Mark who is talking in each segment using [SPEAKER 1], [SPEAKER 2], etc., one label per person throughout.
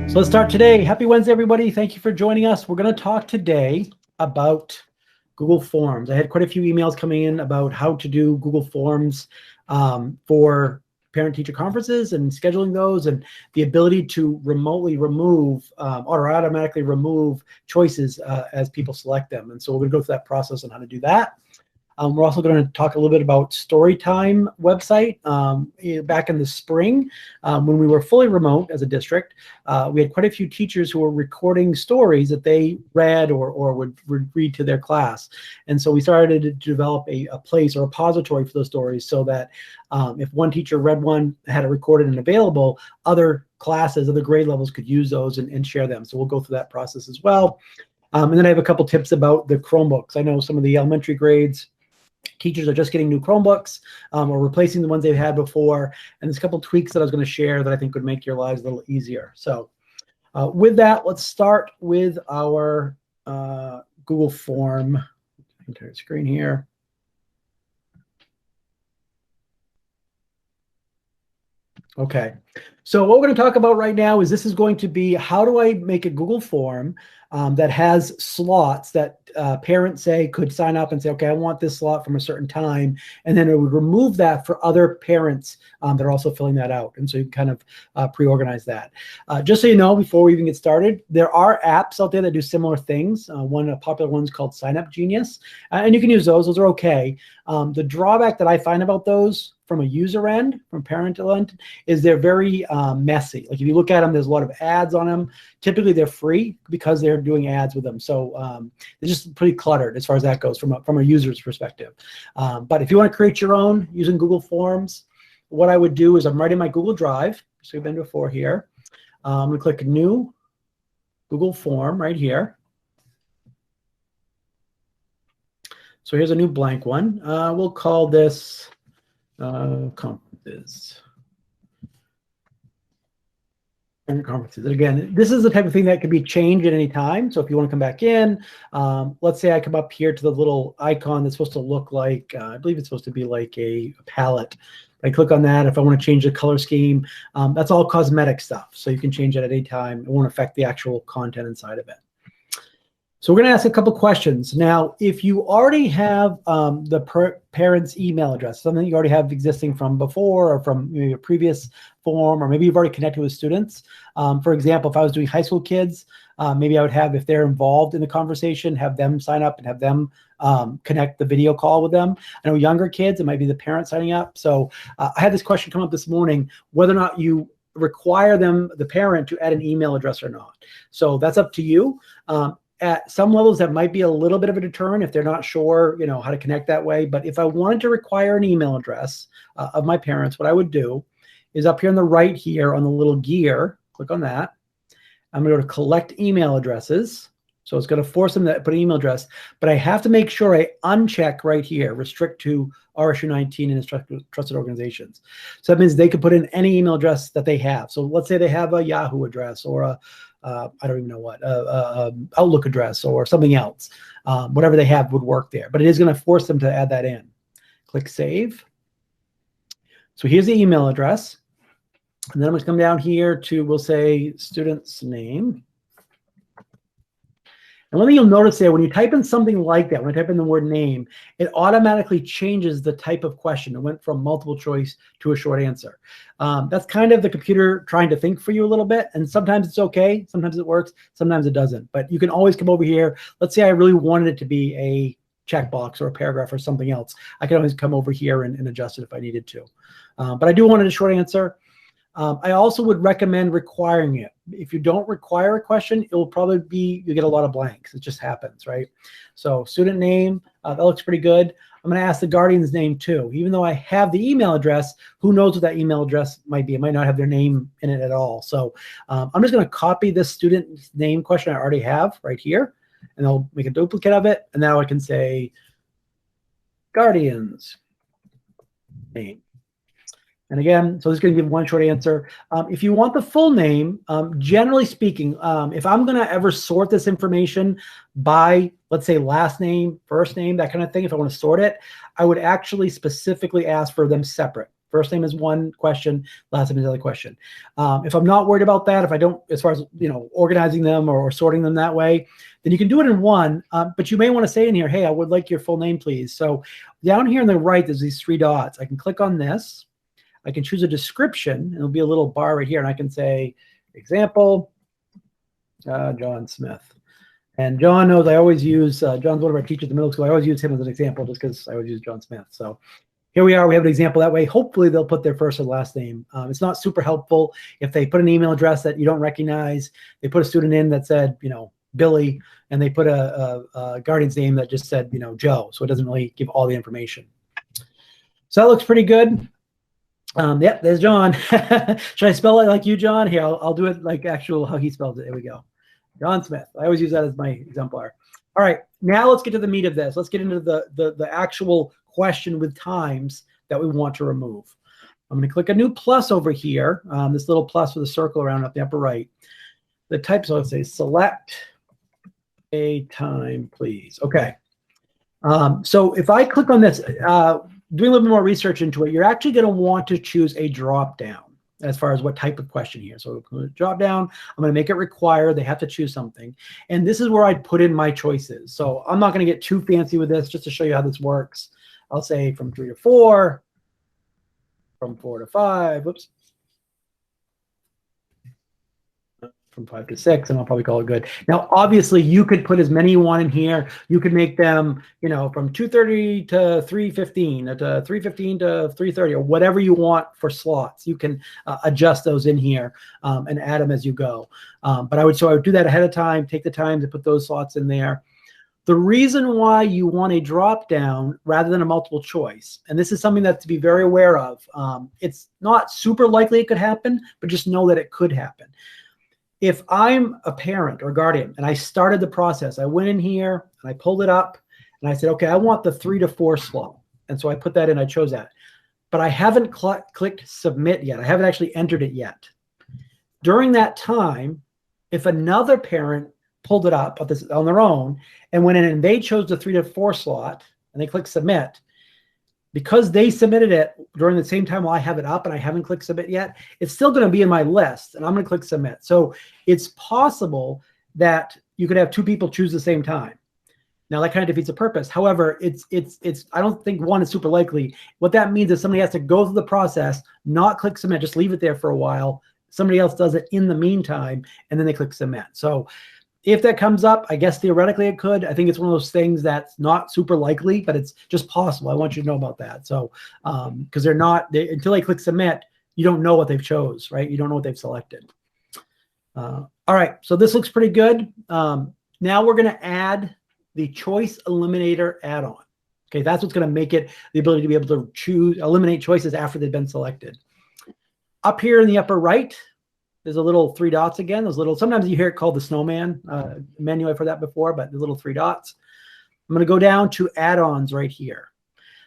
[SPEAKER 1] So let's start today. Happy Wednesday, everybody. Thank you for joining us. We're going to talk today about Google Forms. I had quite a few emails coming in about how to do Google Forms for parent-teacher conferences and scheduling those, and the ability to remotely remove or automatically remove choices as people select them. And so we're going to go through that process on how to do that. We're also going to talk a little bit about Storytime website. Back in the spring, when we were fully remote as a district, we had quite a few teachers who were recording stories that they read or would read to their class. And so we started to develop a place or a repository for those stories so that if one teacher read one, had it recorded and available, other classes, other grade levels could use those and share them. So we'll go through that process as well. And then I have a couple tips about the Chromebooks. I know some of the elementary grades teachers are just getting new Chromebooks or replacing the ones they've had before. And there's a couple tweaks that I was going to share that I think would make your lives a little easier. So with that, let's start with our Google form. Entire screen here. Okay, so what we're going to talk about right now is this is going to be how do I make a Google form that has slots that parents say could sign up and say, okay, I want this slot from a certain time, and then it would remove that for other parents that are also filling that out. And so you can kind of pre-organize that. Just so you know, before we even get started, there are apps out there that do similar things. One popular one is called Sign Up Genius, and you can use those. Those are okay. The drawback that I find about those from a user end, from parental end, is they're very messy. Like if you look at them, there's a lot of ads on them. Typically they're free because they're doing ads with them. So they're just pretty cluttered as far as that goes from a user's perspective. But if you want to create your own using Google Forms, what I would do is I'm right in my Google Drive. So we've been before here. I'm going to click New Google Form right here. So here's a new blank one. We'll call this conferences. And conferences. And again, this is the type of thing that can be changed at any time. So if you want to come back in, let's say I come up here to the little icon that's supposed to look like, I believe it's supposed to be like a palette. I click on that. If I want to change the color scheme, that's all cosmetic stuff. So you can change it at any time. It won't affect the actual content inside of it. So we're going to ask a couple questions. Now, if you already have the parent's email address, something you already have existing from before or from maybe a previous form, or maybe you've already connected with students. For example, if I was doing high school kids, maybe I would have, if they're involved in the conversation, have them sign up and have them connect the video call with them. I know younger kids, it might be the parent signing up. So I had this question come up this morning, whether or not you require them, the parent, to add an email address or not. So that's up to you. At some levels, that might be a little bit of a deterrent if they're not sure, you know, how to connect that way. But if I wanted to require an email address of my parents, what I would do is up here on the right here on the little gear, click on that. I'm going to go to collect email addresses. So it's going to force them to put an email address, but I have to make sure I uncheck right here, restrict to RSU 19 and trusted organizations. So that means they could put in any email address that they have. So let's say they have a Yahoo address or a I don't even know what, Outlook address or something else. Whatever they have would work there, but it is going to force them to add that in. Click Save. So here's the email address. And then I'm going to come down here to, we'll say, student's name. And one thing you'll notice there, when you type in something like that, when I type in the word name, it automatically changes the type of question. It went from multiple choice to a short answer. That's kind of the computer trying to think for you a little bit. And sometimes it's okay. Sometimes it works. Sometimes it doesn't. But you can always come over here. Let's say I really wanted it to be a checkbox or a paragraph or something else. I can always come over here and adjust it if I needed to. But I do want a short answer. I also would recommend requiring it. If you don't require a question, it will probably be, you get a lot of blanks. It just happens, right? So student name, that looks pretty good. I'm going to ask the guardian's name too. Even though I have the email address, who knows what that email address might be? It might not have their name in it at all. So I'm just going to copy this student name question I already have right here, and I'll make a duplicate of it. And now I can say guardian's name. And again, so this is going to give one short answer. If you want the full name, generally speaking, if I'm going to ever sort this information by, let's say, last name, first name, that kind of thing, if I want to sort it, I would actually specifically ask for them separate. First name is one question, last name is another question. If I'm not worried about that, if I don't, as far as, you know, organizing them or sorting them that way, then you can do it in one, but you may want to say in here, hey, I would like your full name, please. So down here on the right, there's these 3 dots. I can click on this. I can choose a description, and it'll be a little bar right here, and I can say, example, John Smith. And John knows I always use, John's one of our teachers in middle school. I always use him as an example just because I always use John Smith. So here we are. We have an example that way. Hopefully they'll put their first and last name. It's not super helpful if they put an email address that you don't recognize. They put a student in that said, you know, Billy, and they put a guardian's name that just said, you know, Joe. So it doesn't really give all the information. So that looks pretty good. Yep, there's John. Should I spell it like you, John? Here, I'll do it like actual how he spells it. There we go. John Smith. I always use that as my exemplar. All right, now let's get to the meat of this. Let's get into the actual question with times that we want to remove. I'm going to click a new plus over here, this little plus with a circle around up the upper right. The type, so let's say select a time, please. Okay. So if I click on this, doing a little bit more research into it, you're actually going to want to choose a drop down as far as what type of question here. So drop down, I'm going to make it require. They have to choose something. And this is where I'd put in my choices. So I'm not going to get too fancy with this, just to show you how this works. I'll say from 3 to 4, from 4 to 5, whoops. From 5 to 6, and I'll probably call it good. Now, obviously, you could put as many you want in here. You could make them, you know, from 2:30 to 3:15, to 3:15 to 3:30, or whatever you want for slots. You can adjust those in here and add them as you go. But I would do that ahead of time, take the time to put those slots in there. The reason why you want a drop down rather than a multiple choice, and this is something that's to be very aware of. It's not super likely it could happen, but just know that it could happen. If I'm a parent or guardian and I started the process, I went in here and I pulled it up and I said, okay, I want the 3 to 4 slot. And so I put that in, I chose that. But I haven't clicked submit yet. I haven't actually entered it yet. During that time, if another parent pulled it up on their own and went in and they chose the 3 to 4 slot and they clicked submit, because they submitted it during the same time while I have it up and I haven't clicked submit yet, it's still going to be in my list and I'm going to click submit. So it's possible that you could have 2 people choose the same time. Now that kind of defeats the purpose. However, I don't think one is super likely. What that means is somebody has to go through the process, not click submit, just leave it there for a while. Somebody else does it in the meantime, and then they click submit. So if that comes up, I guess theoretically it could. I think it's one of those things that's not super likely, but it's just possible. I want you to know about that. So, because until they click submit, you don't know what they've chose, right? You don't know what they've selected. All right, so this looks pretty good. Now we're going to add the Choice Eliminator add-on. Okay, that's what's going to make it the ability to be able to eliminate choices after they've been selected. Up here in the upper right, there's a little 3 dots again. Those little, sometimes you hear it called the snowman menu. I've heard that before, but the little 3 dots. I'm going to go down to add-ons right here.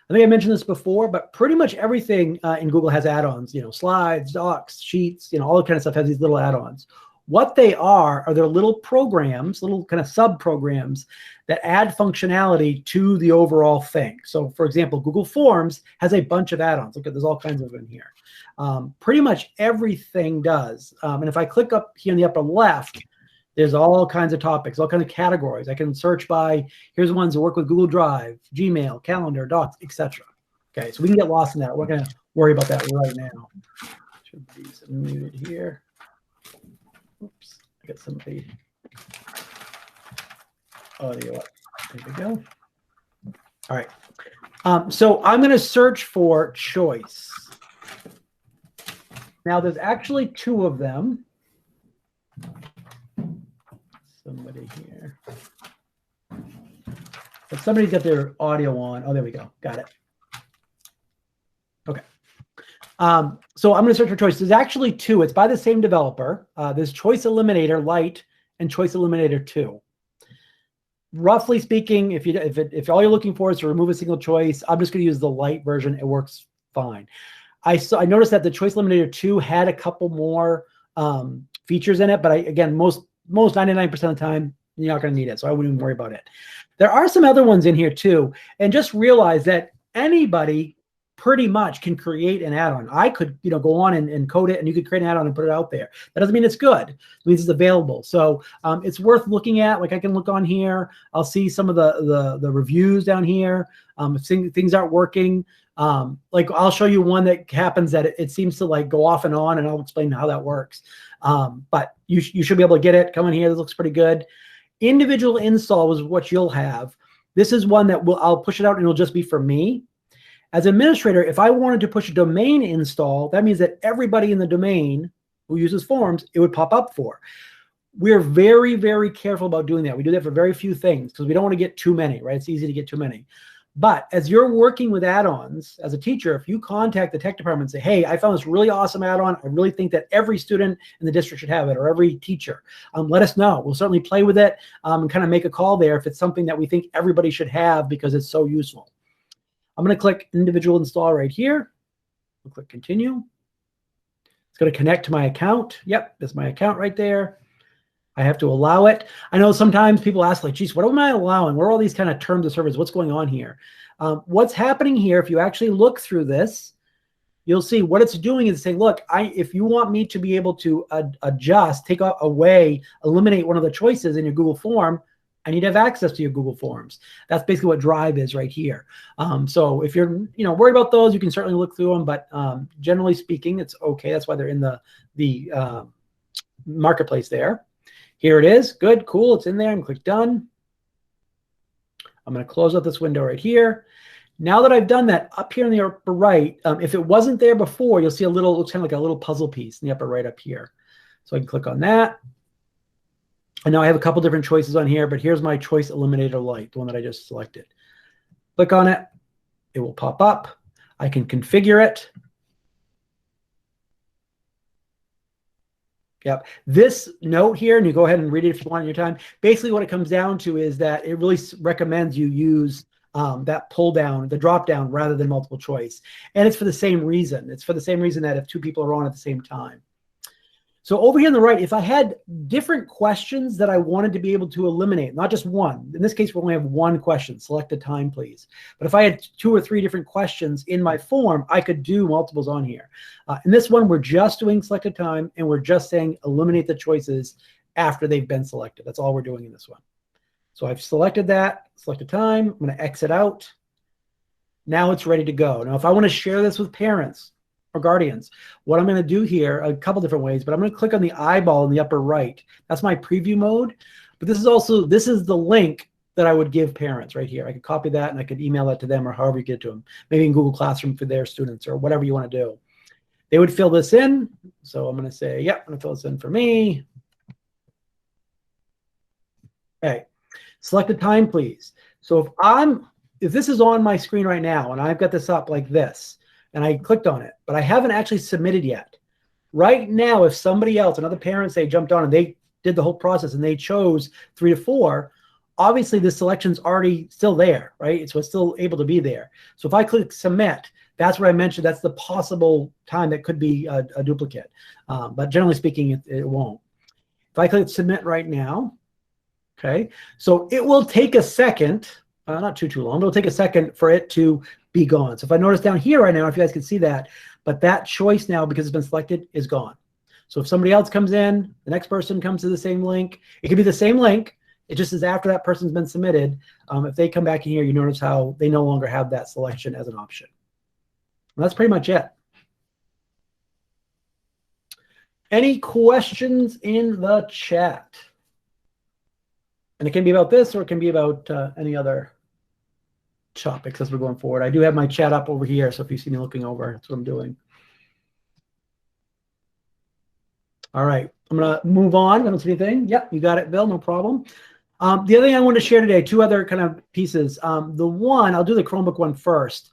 [SPEAKER 1] I think I mentioned this before, but pretty much everything in Google has add-ons. You know, slides, docs, sheets, you know, all that kind of stuff has these little add-ons. What they are they're little programs, little kind of sub-programs that add functionality to the overall thing. So, for example, Google Forms has a bunch of add-ons. Look at, there's all kinds of them in here. Pretty much everything does. And if I click up here in the upper left, there's all kinds of topics, all kinds of categories. I can search by, here's the ones that work with Google Drive, Gmail, Calendar, Docs, etc. Okay, so we can get lost in that. We're going to worry about that right now. Should be muted here. Oops, I got somebody audio up. There we go. All right. So I'm going to search for choice. Now, there's actually 2 of them. Somebody here. But somebody's got their audio on. Oh, there we go. Got it. Okay. So I'm going to search for choice. There's actually 2. It's by the same developer. There's Choice Eliminator Lite and Choice Eliminator 2. Roughly speaking, if all you're looking for is to remove a single choice, I'm just going to use the Lite version. It works fine. I noticed that the Choice Eliminator 2 had a couple more features in it, but again, most 99% of the time, you're not going to need it, so I wouldn't even worry about it. There are some other ones in here too, and just realize that anybody pretty much can create an add-on. I could, go on and code it, and you could create an add-on and put it out there. That doesn't mean it's good. It means it's available. So it's worth looking at. Like I can look on here. I'll see some of the reviews down here. If things aren't working, like I'll show you one that happens that it seems to like go off and on, and I'll explain how that works. But you should be able to get it. Come in here. This looks pretty good. Individual install is what you'll have. This is one that I'll push it out, and it'll just be for me. As administrator, if I wanted to push a domain install, that means that everybody in the domain who uses forms, it would pop up for. We're very, very careful about doing that. We do that for very few things because we don't want to get too many, right? It's easy to get too many. But as you're working with add-ons as a teacher, if you contact the tech department and say, hey, I found this really awesome add-on, I really think that every student in the district should have it, or every teacher, let us know. We'll certainly play with it and kind of make a call there if it's something that we think everybody should have because it's so useful. I'm going to click individual install right here. I'll click continue. It's going to connect to my account. Yep, there's my account right there. I have to allow it. I know sometimes people ask like, geez, what am I allowing? What are all these kind of terms of service? What's going on here? What's happening here, if you actually look through this, you'll see what it's doing is saying, look, if you want me to be able to adjust, take away, eliminate one of the choices in your Google form, I need to have access to your Google Forms. That's basically what Drive is right here. So if you're worried about those, you can certainly look through them. But generally speaking, it's okay. That's why they're in the marketplace there. Here it is. Good, cool. It's in there. I'm click done. I'm going to close out this window right here. Now that I've done that, up here in the upper right, if it wasn't there before, you'll see looks kind of like a little puzzle piece in the upper right up here. So I can click on that. And now I have a couple different choices on here, but here's my choice Eliminator Lite, the one that I just selected. Click on it. It will pop up. I can configure it. Yep. This note here, and you go ahead and read it if you want in your time. Basically, what it comes down to is that it really recommends you use that pull down, the drop down, rather than multiple choice. And it's for the same reason. It's for the same reason that if two people are on at the same time. So over here on the right, if I had different questions that I wanted to be able to eliminate, not just one, in this case, we only have one question, select a time, please. But if I had 2 or 3 different questions in my form, I could do multiples on here. In this one, we're just doing select a time, and we're just saying eliminate the choices after they've been selected. That's all we're doing in this one. So I've selected that, select a time. I'm going to exit out. Now it's ready to go. Now, if I want to share this with parents or guardians, what I'm going to do here, a couple different ways, but I'm going to click on the eyeball in the upper right. That's my preview mode. But this is the link that I would give parents right here. I could copy that and I could email that to them, or however you get it to them, maybe in Google Classroom for their students, or whatever you want to do. They would fill this in. So I'm going to say, yep, I'm going to fill this in for me. Okay, select a time, please. So if this is on my screen right now and I've got this up like this, and I clicked on it, but I haven't actually submitted yet. Right now, if somebody else, another parent, say, jumped on and they did the whole process and they chose 3 to 4, obviously the selection's already still there, right? So it's still able to be there. So if I click submit, that's what I mentioned. That's the possible time that could be a duplicate. But generally speaking, it won't. If I click submit right now, okay, so it will take a second, not too long, but it'll take a second for it to be gone. So if I notice down here right now, if you guys can see that, but that choice now, because it's been selected, is gone. So if somebody else comes in, the next person comes to the same link. It could be the same link. It just is after that person's been submitted. If they come back in here, you notice how they no longer have that selection as an option. And that's pretty much it. Any questions in the chat? And it can be about this, or it can be about any other topics as we're going forward. I do have my chat up over here, so if you see me looking over, that's what I'm doing. All right, I'm gonna move on. I don't see anything. Yep, you got it, Bill, no problem. The other thing I wanted to share today, 2 other kind of pieces. The one, I'll do the Chromebook one first.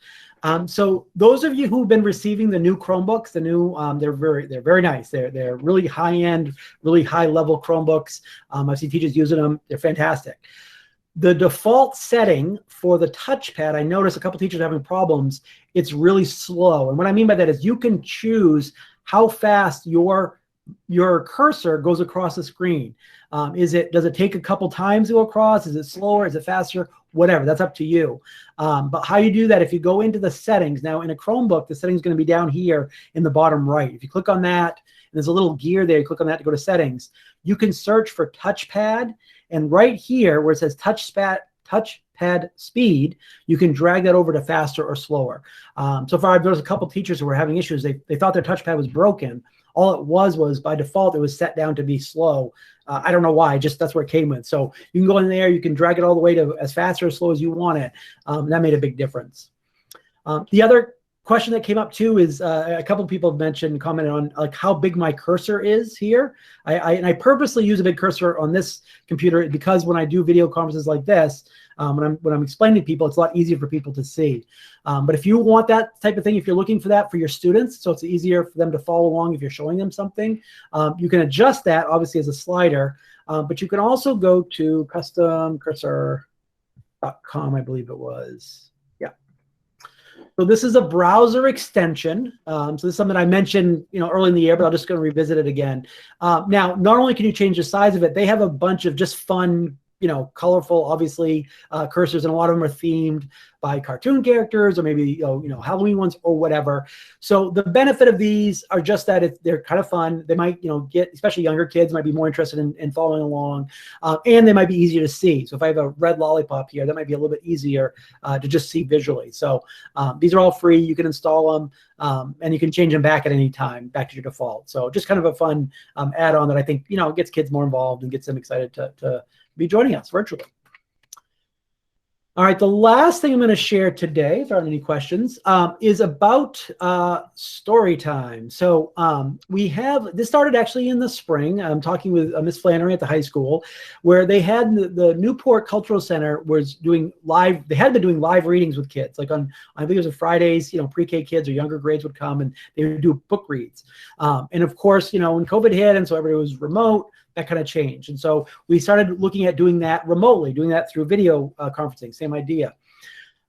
[SPEAKER 1] So those of you who've been receiving the new Chromebooks, they're very nice. They're really high-end, really high-level Chromebooks. I've seen teachers using them. They're fantastic. The default setting for the touchpad, I noticed a couple teachers having problems. It's really slow. And what I mean by that is you can choose how fast your cursor goes across the screen. Does it take a couple times to go across? Is it slower? Is it faster? whatever, that's up to you. But how you do that, if you go into the settings, now in a Chromebook, the settings is going to be down here in the bottom right. If you click on that, and there's a little gear there, you click on that to go to settings, you can search for touchpad, and right here where it says touchpad speed, you can drag that over to faster or slower. So far, there's a couple teachers who were having issues. They thought their touchpad was broken. All it was by default, it was set down to be slow. I don't know why, just that's where it came with. So you can go in there, you can drag it all the way to as fast or as slow as you want it. That made a big difference. The other question that came up too is a couple of people have commented on like how big my cursor is here. And I purposely use a big cursor on this computer because when I do video conferences like this, when I'm explaining to people, it's a lot easier for people to see. But if you want that type of thing, if you're looking for that for your students, so it's easier for them to follow along if you're showing them something, you can adjust that obviously as a slider, but you can also go to customcursor.com, I believe it was. So this is a browser extension. So this is something I mentioned, early in the year, but I'm just going to revisit it again. Now, not only can you change the size of it, they have a bunch of just fun, colorful, obviously, cursors, and a lot of them are themed by cartoon characters or maybe, Halloween ones or whatever. So the benefit of these are just that they're kind of fun. They might, get, especially younger kids might be more interested in following along, and they might be easier to see. So if I have a red lollipop here, that might be a little bit easier to just see visually. So these are all free. You can install them, and you can change them back at any time, back to your default. So just kind of a fun add-on that I think, gets kids more involved and gets them excited to be joining us virtually. All right, the last thing I'm going to share today, if there aren't any questions, is about story time. So this started actually in the spring. I'm talking with Miss Flannery at the high school, where they had the Newport Cultural Center was doing live. They had been doing live readings with kids, like on, I think it was on Fridays. Pre-K kids or younger grades would come and they would do book reads. And of course, when COVID hit and so everybody was remote, that kind of changed. And so we started looking at doing that remotely, doing that through video conferencing, same idea.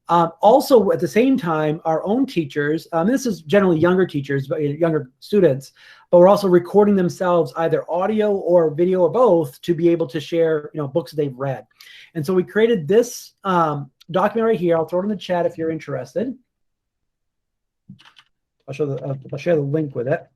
[SPEAKER 1] Also, at the same time, our own teachers, this is generally younger teachers, but younger students, but we're also recording themselves either audio or video or both to be able to share, books they've read. And so we created this document right here. I'll throw it in the chat if you're interested. I'll share the link with it.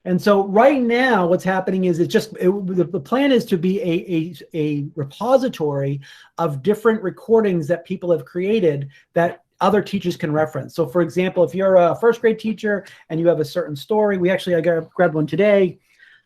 [SPEAKER 1] And so right now, what's happening is the plan is to be a repository of different recordings that people have created that other teachers can reference. So for example, if you're a first grade teacher and you have a certain story, I grabbed one today.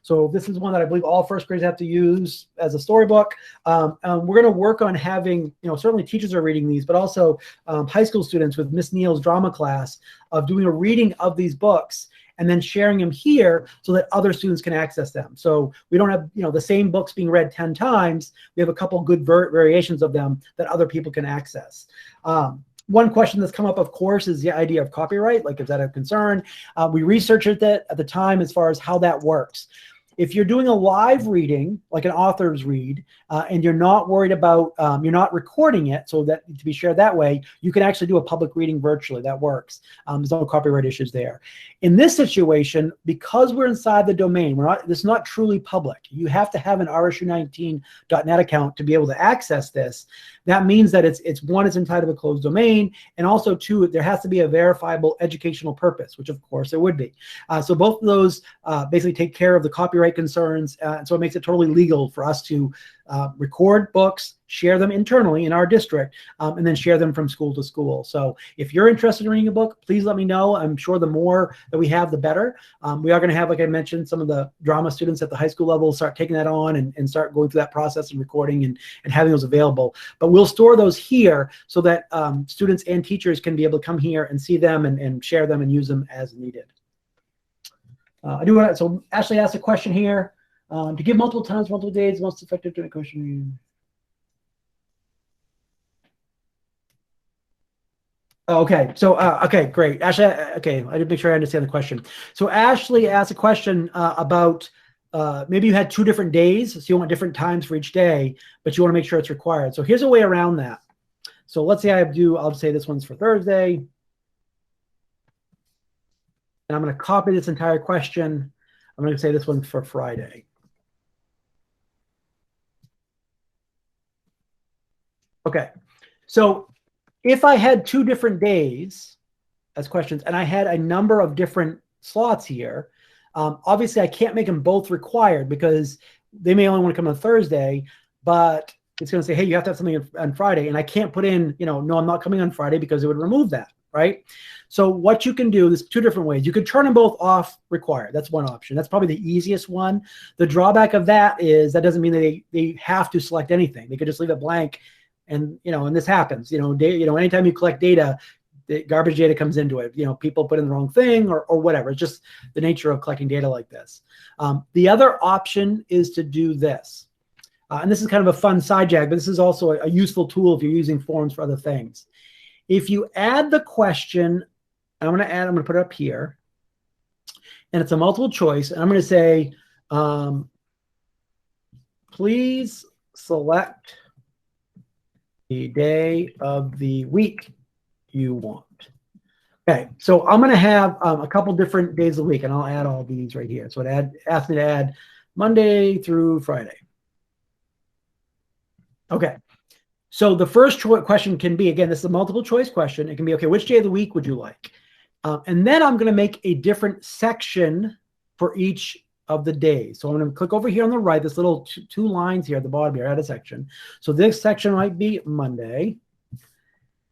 [SPEAKER 1] So this is one that I believe all first graders have to use as a storybook. We're going to work on having, certainly teachers are reading these, but also high school students with Miss Neal's drama class of doing a reading of these books and then sharing them here so that other students can access them. So we don't have, the same books being read 10 times. We have a couple good variations of them that other people can access. One question that's come up, of course, is the idea of copyright. Like, is that a concern? We researched it at the time as far as how that works. If you're doing a live reading, like an author's read, and you're not worried about, you're not recording it so that to be shared that way, you can actually do a public reading virtually. That works. There's no copyright issues there. In this situation, because we're inside the domain, this is not truly public. You have to have an rsu19.net account to be able to access this. That means that it's inside of a closed domain, and also two, there has to be a verifiable educational purpose, which of course there would be. So both of those basically take care of the copyright concerns, and so it makes it totally legal for us to record books, share them internally in our district, and then share them from school to school. So if you're interested in reading a book, please let me know. I'm sure the more that we have, the better. We are going to have, like I mentioned, some of the drama students at the high school level start taking that on and start going through that process and recording and having those available. But we'll store those here so that students and teachers can be able to come here and see them and share them and use them as needed. So Ashley asked a question here. To give multiple times, multiple days, most effective during question. Oh, okay. So, okay, great. Ashley, okay, I did make sure I understand the question. So Ashley asked a question about maybe you had 2 different days, so you want different times for each day, but you want to make sure it's required. So here's a way around that. So let's say I'll say this one's for Thursday. And I'm going to copy this entire question. I'm going to say this one's for Friday. Okay. So if I had 2 different days as questions and I had a number of different slots here, obviously I can't make them both required because they may only want to come on Thursday, but it's going to say, hey, you have to have something on Friday. And I can't put in, no, I'm not coming on Friday because it would remove that, right? So what you can do, there's 2 different ways. You could turn them both off required. That's one option. That's probably the easiest one. The drawback of that is that doesn't mean that they have to select anything. They could just leave it blank. And, and this happens, anytime you collect data, the garbage data comes into it. People put in the wrong thing or whatever. It's just the nature of collecting data like this. The other option is to do this. And this is kind of a fun side jag, but this is also a useful tool if you're using forms for other things. If you add the question, I'm going to put it up here, and it's a multiple choice. And I'm going to say, please select the day of the week you want. Okay, so I'm going to have a couple different days of the week, and I'll add all these right here. So it asked me to add Monday through Friday. Okay, so the first question can be, again, this is a multiple choice question. It can be, okay, which day of the week would you like? And then I'm going to make a different section for each of the days. So I'm going to click over here on the right, this little 2 lines here at the bottom here, add a section. So this section might be Monday.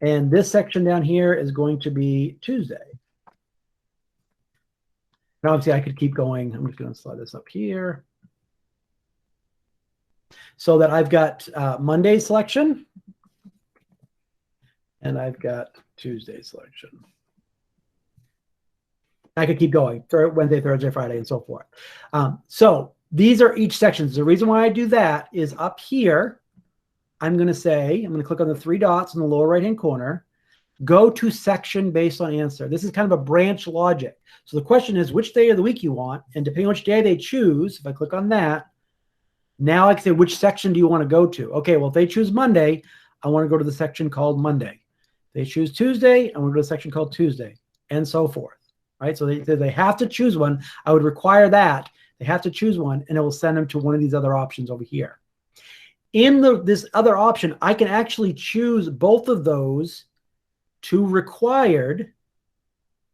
[SPEAKER 1] And this section down here is going to be Tuesday. And obviously I could keep going. I'm just going to slide this up here. So that I've got Monday selection. And I've got Tuesday selection. I could keep going for Wednesday, Thursday, Friday, and so forth. So these are each sections. The reason why I do that is up here, I'm going to click on the 3 dots in the lower right-hand corner, go to section based on answer. This is kind of a branch logic. So the question is which day of the week you want, and depending on which day they choose, if I click on that, now I can say which section do you want to go to? Okay, well, if they choose Monday, I want to go to the section called Monday. If they choose Tuesday, I want to go to the section called Tuesday, and so forth. Right? So they have to choose one. I would require that. They have to choose one, and it will send them to one of these other options over here. In this other option, I can actually choose both of those to required,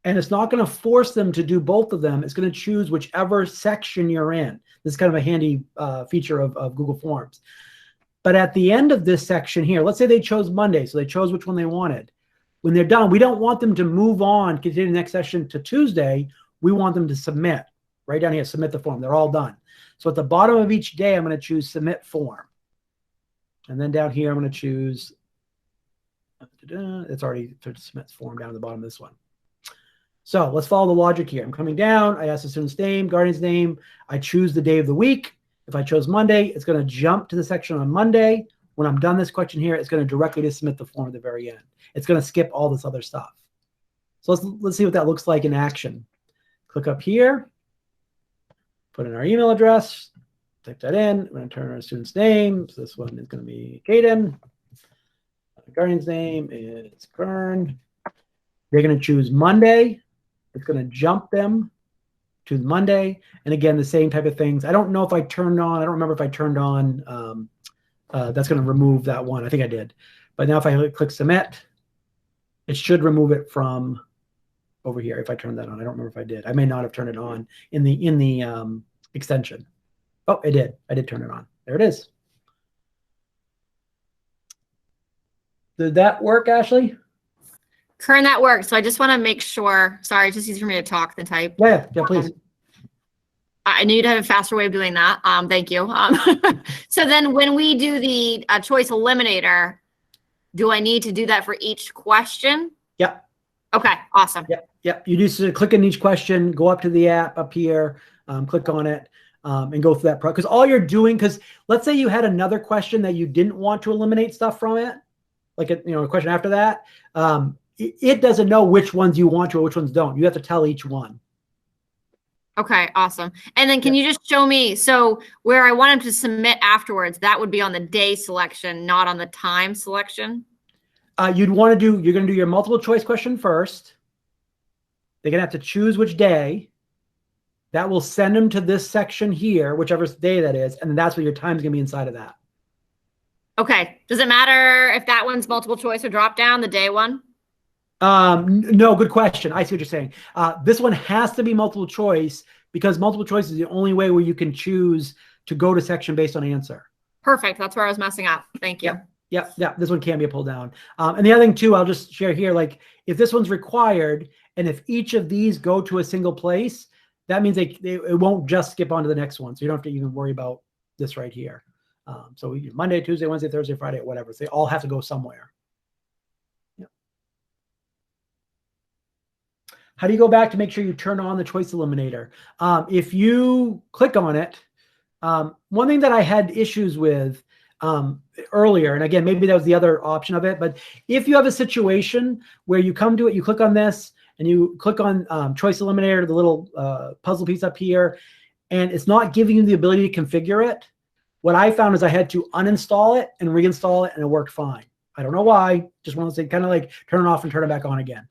[SPEAKER 1] and it's not going to force them to do both of them. It's going to choose whichever section you're in. This is kind of a handy feature of Google Forms. But at the end of this section here, let's say they chose Monday, so they chose which one they wanted. When they're done, we don't want them to move on, continue the next session to Tuesday. We want them to submit. Right down here, submit the form. They're all done. So at the bottom of each day, I'm going to choose submit form. And then down here, I'm going to choose, it's already submit form down at the bottom of this one. So let's follow the logic here. I'm coming down. I ask the student's name, guardian's name. I choose the day of the week. If I chose Monday, it's going to jump to the section on Monday. When I'm done this question here, it's going to directly to submit the form at the very end. It's going to skip all this other stuff. So let's see what that looks like in action. Click up here, put in our email address, type that in. I'm going to turn our student's name. So this one is going to be Caden. Guardian's name is Kern. They're going to choose Monday. It's going to jump them to Monday. And again, the same type of things. I don't know if I turned on, I don't remember if I turned on, that's going to remove that one. I think I did. But now if I click submit, it should remove it from over here if I turned that on. I don't remember if I did. I may not have turned it on in the extension. Oh, I did. I did turn it on. There it is. Did that work, Ashley?
[SPEAKER 2] Kern, that works. So I just want to make sure. Sorry, it's just easier for me to talk than type.
[SPEAKER 1] Yeah, please.
[SPEAKER 2] I knew you'd have a faster way of doing that. Thank you. So then when we do the choice eliminator, do I need to do that for each question?
[SPEAKER 1] Yep.
[SPEAKER 2] Okay, awesome.
[SPEAKER 1] Yep. You just click on each question, go up to the app up here, click on it, and go through that. Because all you're doing, because let's say you had another question that you didn't want to eliminate stuff from it, like a question after that, it doesn't know which ones you want to or which ones don't. You have to tell each one.
[SPEAKER 2] Okay, awesome. And then can you just show me, so where I want him to submit afterwards, that would be on the day selection, not on the time selection?
[SPEAKER 1] You're going to do your multiple choice question first. They're going to have to choose which day. That will send them to this section here, whichever day that is, and that's what your time's going to be inside of that.
[SPEAKER 2] Okay. Does it matter if that one's multiple choice or drop down, the day one?
[SPEAKER 1] No, good question. I see what you're saying. This one has to be multiple choice because multiple choice is the only way where you can choose to go to section based on answer.
[SPEAKER 2] Perfect. That's where I was messing up. Thank you.
[SPEAKER 1] Yeah. This one can be a pull down. And the other thing too, I'll just share here, like if this one's required and if each of these go to a single place, that means it won't just skip on to the next one. So you don't have to even worry about this right here. So Monday, Tuesday, Wednesday, Thursday, Friday, whatever. So they all have to go somewhere. Yep. How do you go back to make sure you turn on the choice eliminator? If you click on it, one thing that I had issues with earlier, and again, maybe that was the other option of it, but if you have a situation where you come to it, you click on this, and you click on choice eliminator, the little puzzle piece up here, and it's not giving you the ability to configure it. What I found is I had to uninstall it and reinstall it, and it worked fine. I don't know why. Just want to say kind of like turn it off and turn it back on again.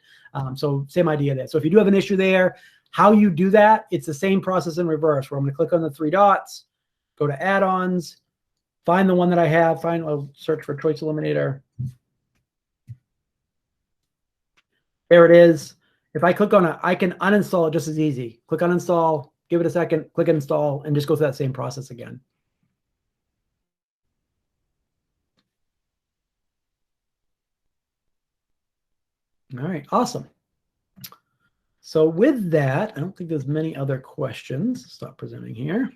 [SPEAKER 1] So same idea there. So if you do have an issue there, how you do that, it's the same process in reverse, where I'm going to click on the 3 dots, go to add-ons, find the one that I have, I'll search for choice eliminator. There it is. If I click on it, I can uninstall it just as easy. Click uninstall, give it a second, click install, and just go through that same process again. All right, awesome. So with that, I don't think there's many other questions. Stop presenting here.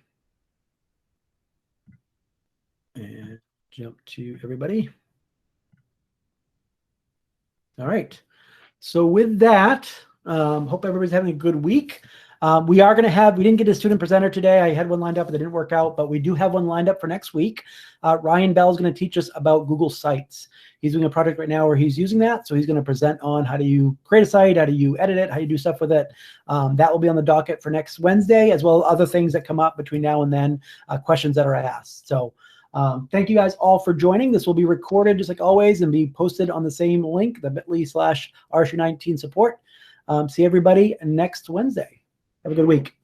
[SPEAKER 1] And jump to everybody. All right. So with that, hope everybody's having a good week. We didn't get a student presenter today. I had one lined up, but it didn't work out, but we do have one lined up for next week. Ryan Bell is going to teach us about Google Sites. He's doing a project right now where he's using that. So he's going to present on how do you create a site, how do you edit it, how do you do stuff with it. That will be on the docket for next Wednesday, as well as other things that come up between now and then, questions that are asked. So thank you guys all for joining. This will be recorded just like always and be posted on the same link, the bit.ly/RSU19 support. See everybody next Wednesday. Have a good week.